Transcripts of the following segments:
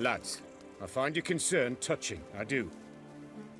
Lads, I find your concern touching, I do.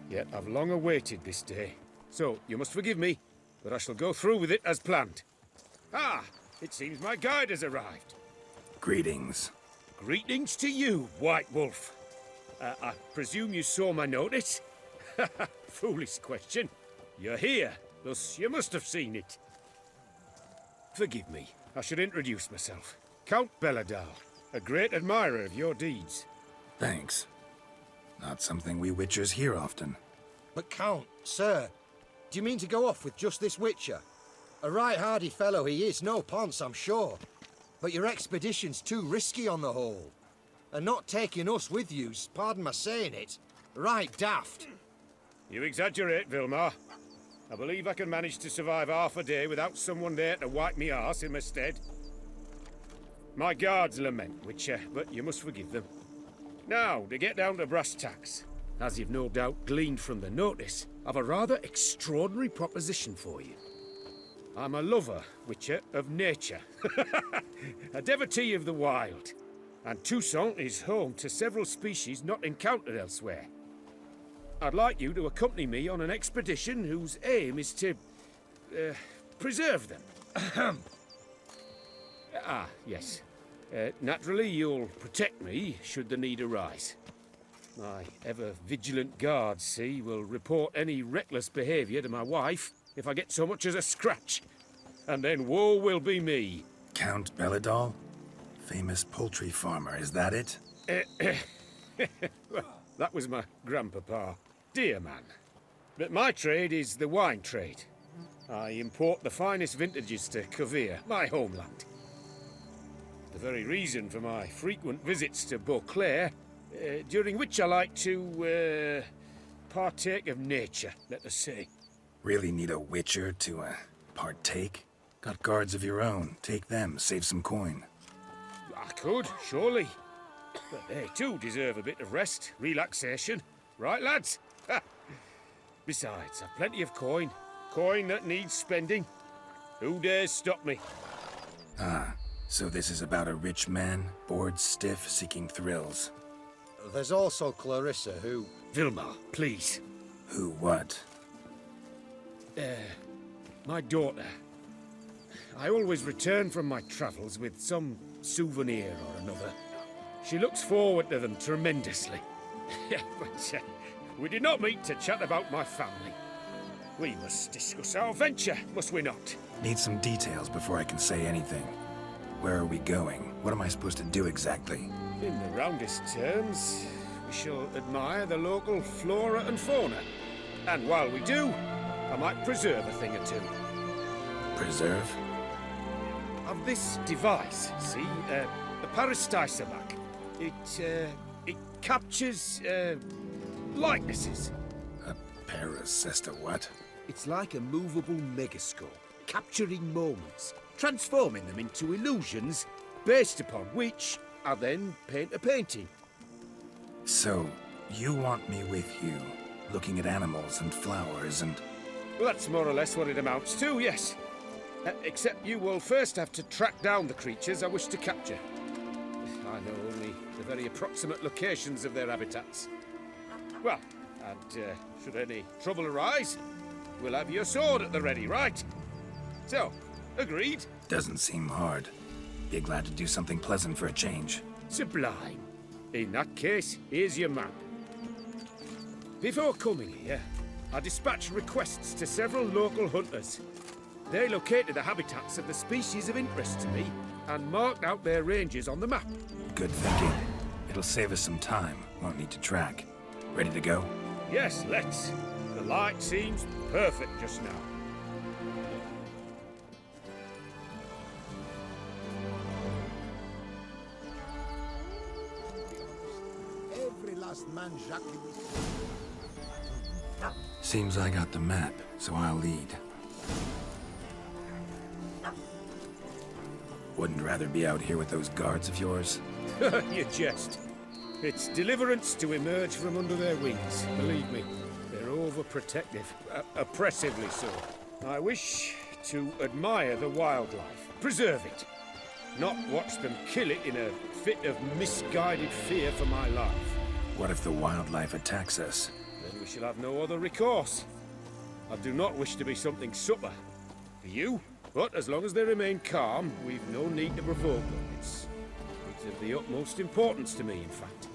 Yet I've long awaited this day. So, you must forgive me, but I shall go through with it as planned. Ah, it seems my guide has arrived. Greetings. Greetings to you, White Wolf. I presume you saw my notice? Foolish question. You're here, thus you must have seen it. Forgive me, I should introduce myself. Count Belladal, a great admirer of your deeds. Thanks. Not something we Witchers hear often. But Count, sir, do you mean to go off with just this Witcher? A right hardy fellow he is, no ponce, I'm sure. But your expedition's too risky on the whole. And not taking us with you's, pardon my saying it, right daft. You exaggerate, Vilmar. I believe I can manage to survive half a day without someone there to wipe me arse in my stead. My guards lament, Witcher, but you must forgive them. Now, to get down to brass tacks. As you've no doubt gleaned from the notice, I've a rather extraordinary proposition for you. I'm a lover, Witcher, of nature. A devotee of the wild. And Toussaint is home to several species not encountered elsewhere. I'd like you to accompany me on an expedition whose aim is to... preserve them. Yes. Naturally, you'll protect me should the need arise. My ever-vigilant guards, see, will report any reckless behaviour to my wife if I get so much as a scratch. And then woe will be me. Count Belladal? Famous poultry farmer, is that it? Well, that was my grandpapa. Dear man. But my trade is the wine trade. I import the finest vintages to Kovir, my homeland. The very reason for my frequent visits to Beauclair, during which I like to, partake of nature, let us say. Really need a Witcher to, partake? Got guards of your own. Take them, save some coin. I could, surely. But they too deserve a bit of rest, relaxation. Right, lads? Besides, I've plenty of coin. Coin that needs spending. Who dares stop me? Ah, so this is about a rich man, bored stiff, seeking thrills. There's also Clarissa, who... Vilmar, please. Who what? My daughter. I always return from my travels with some souvenir or another. She looks forward to them tremendously. But we did not meet to chat about my family. We must discuss our venture, must we not? Need some details before I can say anything. Where are we going? What am I supposed to do exactly? In the roundest terms, we shall admire the local flora and fauna. And while we do, I might preserve a thing or two. Preserve? Of this device, see? The Parastysamak. It captures, likenesses. A paracesta what? It's like a movable megascope, capturing moments, transforming them into illusions, Based upon which, I then paint a painting. So, you want me with you, looking at animals and flowers and... Well, that's more or less what it amounts to, yes. Except you will first have to track down the creatures I wish to capture. I know only the very approximate locations of their habitats. Well, and should any trouble arise, we'll have your sword at the ready, right? So, agreed? Doesn't seem hard. Be glad to do something pleasant for a change. Sublime. In that case, here's your map. Before coming here, I dispatched requests to several local hunters. They located the habitats of the species of interest to me and marked out their ranges on the map. Good thinking. It'll save us some time. Won't need to track. Ready to go? Yes, let's. The light seems perfect just now. Every last man Jacques... Seems I got the map, so I'll lead. Wouldn't rather be out here with those guards of yours? You jest. It's deliverance to emerge from under their wings, believe me. They're overprotective, oppressively so. I wish to admire the wildlife, preserve it. not watch them kill it in a fit of misguided fear for my life. What if the wildlife attacks us? Then we shall have no other recourse. I do not wish to be something supper for you, but as long as they remain calm, we've no need to provoke them. It's of the utmost importance to me, in fact.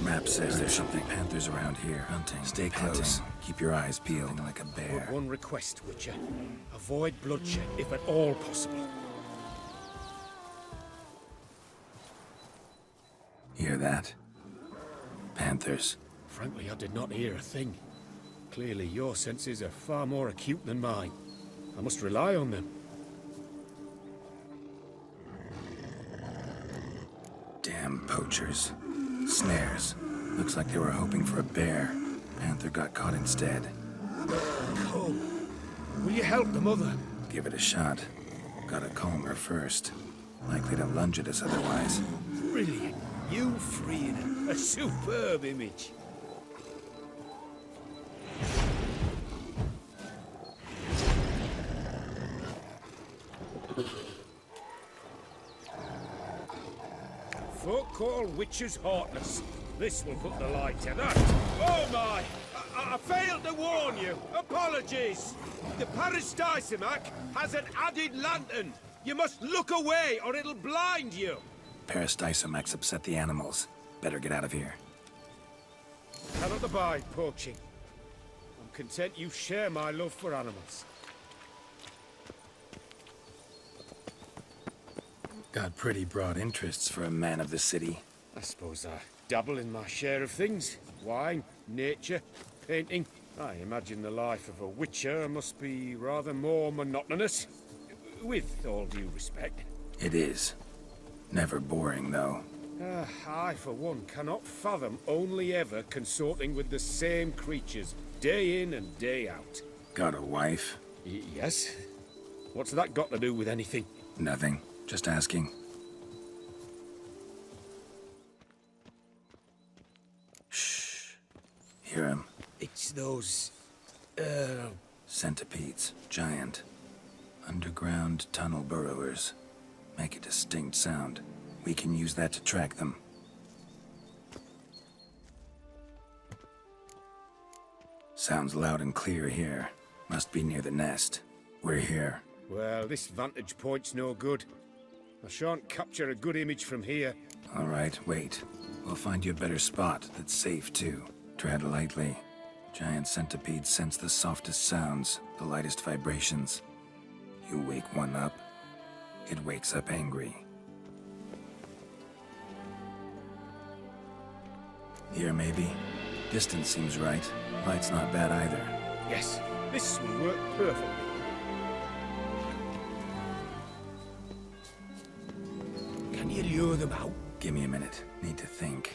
Map says there's something panthers around here. Hunting. Stay close. Keep your eyes peeled like a bear. But one request, Witcher. Avoid bloodshed, if at all possible. Hear that? Panthers. Frankly, I did not hear a thing. Clearly, your senses are far more acute than mine. I must rely on them. Damn poachers. Snares. Looks like they were hoping for a bear. Panther got caught instead. Come. Will you help the mother? Give it a shot. Gotta calm her first. Likely to lunge at us otherwise. Brilliant. You freeing her. A superb image. Folk call witches heartless. This will put the light to that. Oh my! I failed to warn you. Apologies. The Parastisimac has an added lantern. You must look away or it'll blind you. Parastisimacs upset the animals. Better get out of here. Cannot abide poaching. I'm content you share my love for animals. Got pretty broad interests for a man of the city. I suppose I dabble in my share of things. Wine, nature, painting. I imagine the life of a witcher must be rather more monotonous. With all due respect. It is. Never boring, though. I, for one, cannot fathom only ever consorting with the same creatures, day in and day out. Got a wife? Yes? What's that got to do with anything? Nothing. Just asking. Shh. Hear him. It's those... Centipedes. Giant. Underground tunnel burrowers. Make a distinct sound. We can use that to track them. Sounds loud and clear here. Must be near the nest. We're here. Well, this vantage point's no good. I shan't capture a good image from here. All right, wait. We'll find you a better spot that's safe, too. Tread lightly. Giant centipedes sense the softest sounds, the lightest vibrations. You wake one up, it wakes up angry. Here, maybe? Distance seems right. Light's not bad either. Yes, this will work perfectly. Can you lure them out? Give me a minute. Need to think.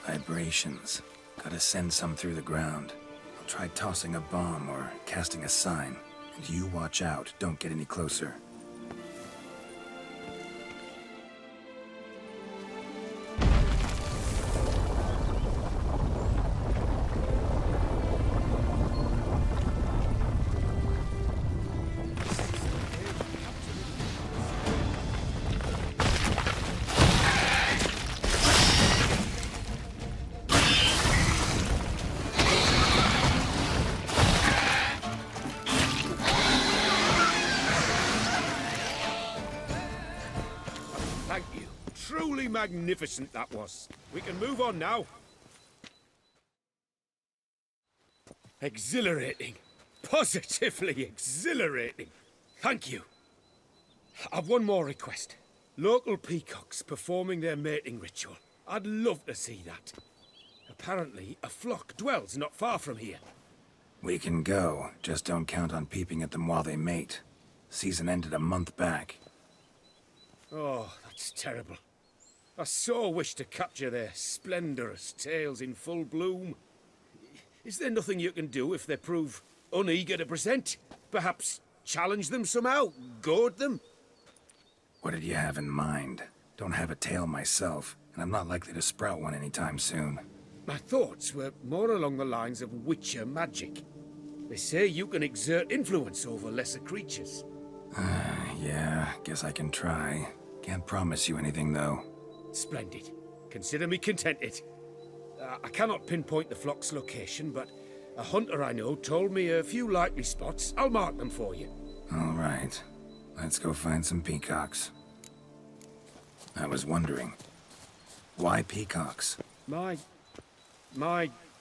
Vibrations. Gotta send some through the ground. I'll try tossing a bomb or casting a sign. And you watch out. Don't get any closer. Thank you. Truly magnificent that was. We can move on now. Exhilarating. Positively exhilarating. Thank you. I've one more request. Local peacocks performing their mating ritual. I'd love to see that. Apparently, a flock dwells not far from here. We can go. Just don't count on peeping at them while they mate. Season ended a month back. Oh, that's terrible. I so wish to capture their splendorous tails in full bloom. Is there nothing you can do if they prove uneager to present? Perhaps challenge them somehow? Goad them? What did you have in mind? Don't have a tail myself, and I'm not likely to sprout one anytime soon. My thoughts were more along the lines of Witcher magic. They say you can exert influence over lesser creatures. Yeah, guess I can try. Can't promise you anything, though. Splendid. Consider me contented. I cannot pinpoint the flock's location, but a hunter I know told me a few likely spots. I'll mark them for you. All right. Let's go find some peacocks. I was wondering, why peacocks? My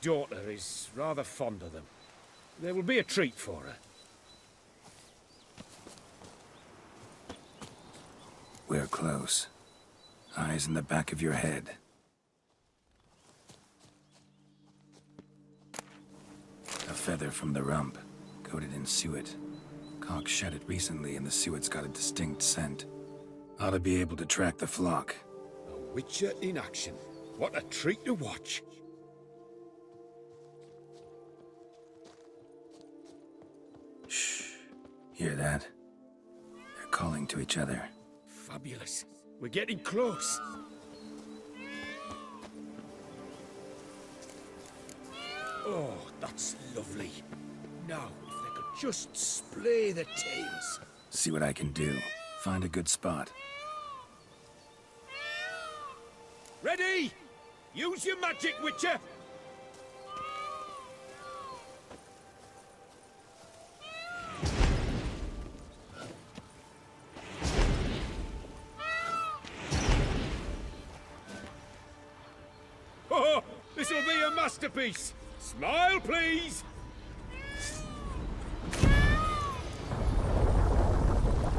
daughter is rather fond of them. There will be a treat for her. We're close. Eyes in the back of your head. A feather from the rump, coated in suet. Cock shed it recently and the suet's got a distinct scent. Ought to be able to track the flock. A Witcher in action. What a treat to watch. Shh. Hear that? They're calling to each other. Fabulous. We're getting close. Oh, that's lovely. Now, if they could just splay the tails. See what I can do. Find a good spot. Ready? Use your magic, Witcher! Oh, this'll be a masterpiece! Smile, please!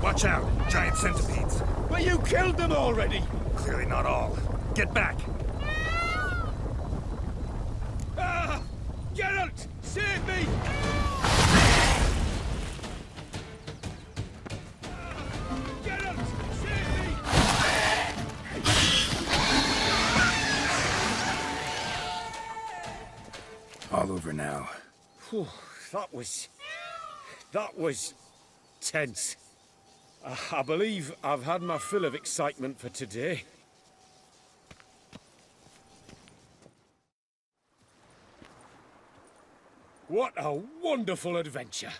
Watch out! Giant centipedes! But you killed them already! Clearly not all. Get back! Ah! Geralt! Save me! Geralt! Save me! All over now. Whew, that was tense. I believe I've had my fill of excitement for today. What a wonderful adventure.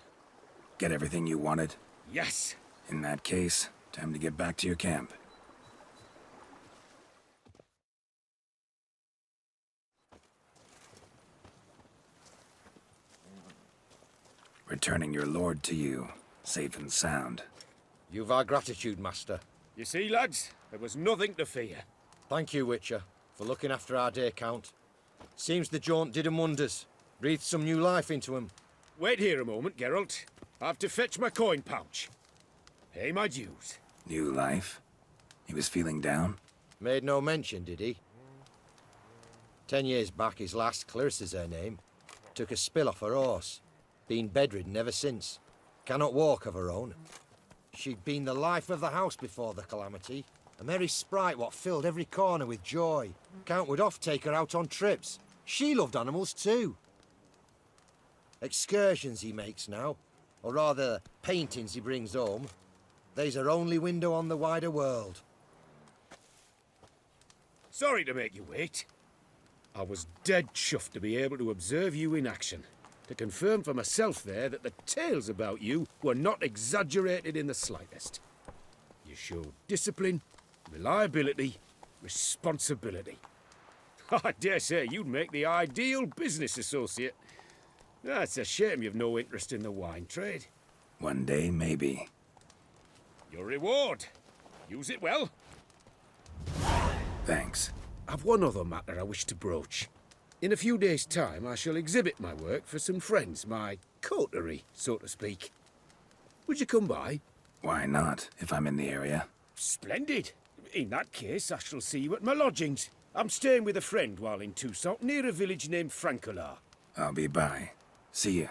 Get everything you wanted? Yes. In that case, time to get back to your camp. Returning your lord to you, safe and sound. You've our gratitude, Master. You see, lads, there was nothing to fear. Thank you, Witcher, for looking after our day count. Seems the jaunt did 'em wonders. Breathed some new life into 'em. Wait here a moment, Geralt. I have to fetch my coin pouch. Pay my dues. New life? He was feeling down? Made no mention, did he? 10 years back, his last, Clarissa's her name, took a spill off her horse. Been bedridden ever since. Cannot walk of her own. She'd been the life of the house before the calamity. A merry sprite what filled every corner with joy. Count would oft take her out on trips. She loved animals too. Excursions he makes now, or rather paintings he brings home. They's her only window on the wider world. Sorry to make you wait. I was dead chuffed to be able to observe you in action. To confirm for myself there that the tales about you were not exaggerated in the slightest. You showed discipline, reliability, responsibility. I dare say you'd make the ideal business associate. It's a shame you've no interest in the wine trade. One day, maybe. Your reward. Use it well. Thanks. I've one other matter I wish to broach. In a few days' time, I shall exhibit my work for some friends, my coterie, so to speak. Would you come by? Why not, if I'm in the area? Splendid. In that case, I shall see you at my lodgings. I'm staying with a friend while in Toussaint, near a village named Francolar. I'll be by. See ya.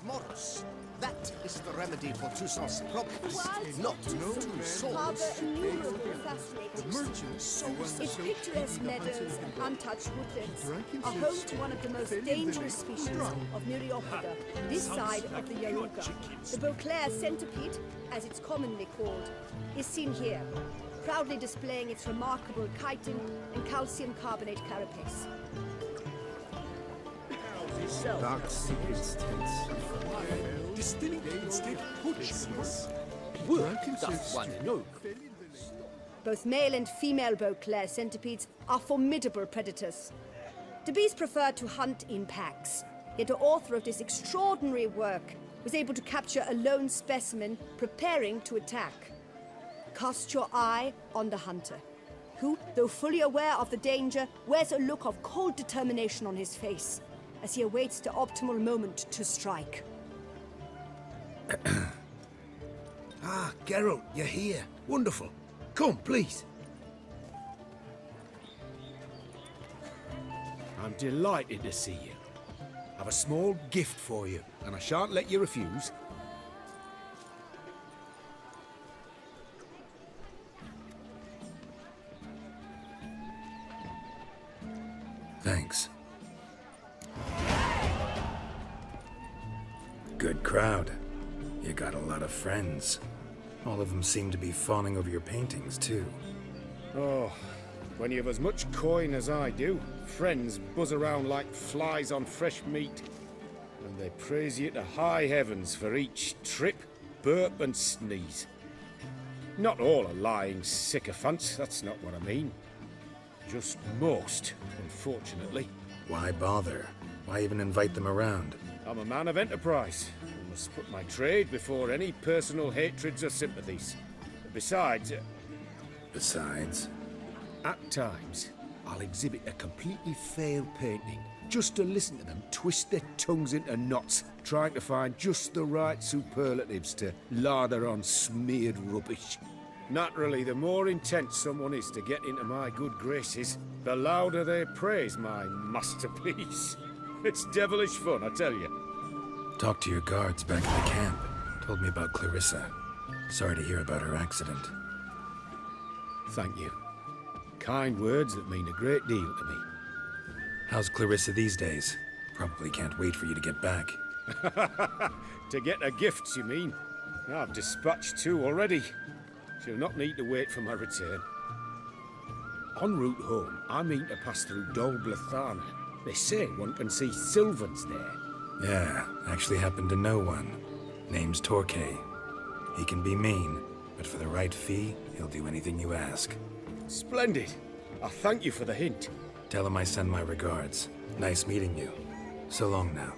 Morris. That is the remedy for Toussaint's problems. Wild Not Toussaint two souls. harbour innumerable fascinating sights. Its picturesque meadows and untouched woodlands are home to one of the most dangerous species of Myriophoda, this side of the Yaruga. The Beauclair centipede, as it's commonly called, is seen here, proudly displaying its remarkable chitin and calcium carbonate carapace. Dark secrets tense. Distilling instead potions. Work, doth one know. Both male and female Beauclair centipedes are formidable predators. The bees prefer to hunt in packs, yet the author of this extraordinary work was able to capture a lone specimen preparing to attack. Cast your eye on the hunter, who, though fully aware of the danger, wears a look of cold determination on his face as he awaits the optimal moment to strike. Ah, Geralt, you're here. Wonderful. Come, please. I'm delighted to see you. I've a small gift for you, and I shan't let you refuse. Thanks. Good crowd. You got a lot of friends. All of them seem to be fawning over your paintings, too. Oh, when you have as much coin as I do, friends buzz around like flies on fresh meat. And they praise you to high heavens for each trip, burp and sneeze. Not all are lying sycophants, that's not what I mean. Just most, unfortunately. Why bother? Why even invite them around? I'm a man of enterprise. I must put my trade before any personal hatreds or sympathies. Besides, At times, I'll exhibit a completely failed painting, just to listen to them twist their tongues into knots, trying to find just the right superlatives to lather on smeared rubbish. naturally, the more intent someone is to get into my good graces, the louder they praise my masterpiece. It's devilish fun, I tell you. Talked to your guards back in the camp. Told me about Clarissa. Sorry to hear about her accident. Thank you. Kind words that mean a great deal to me. How's Clarissa these days? Probably can't wait for you to get back. To get her gifts, you mean? I've dispatched 2 already. She'll not need to wait for my return. En route home, I mean to pass through Dol Blathana. They say one can see Sylvans there. Yeah, actually happen to know one. Name's Torquay. He can be mean, but for the right fee, he'll do anything you ask. Splendid. I thank you for the hint. Tell him I send my regards. Nice meeting you. So long now.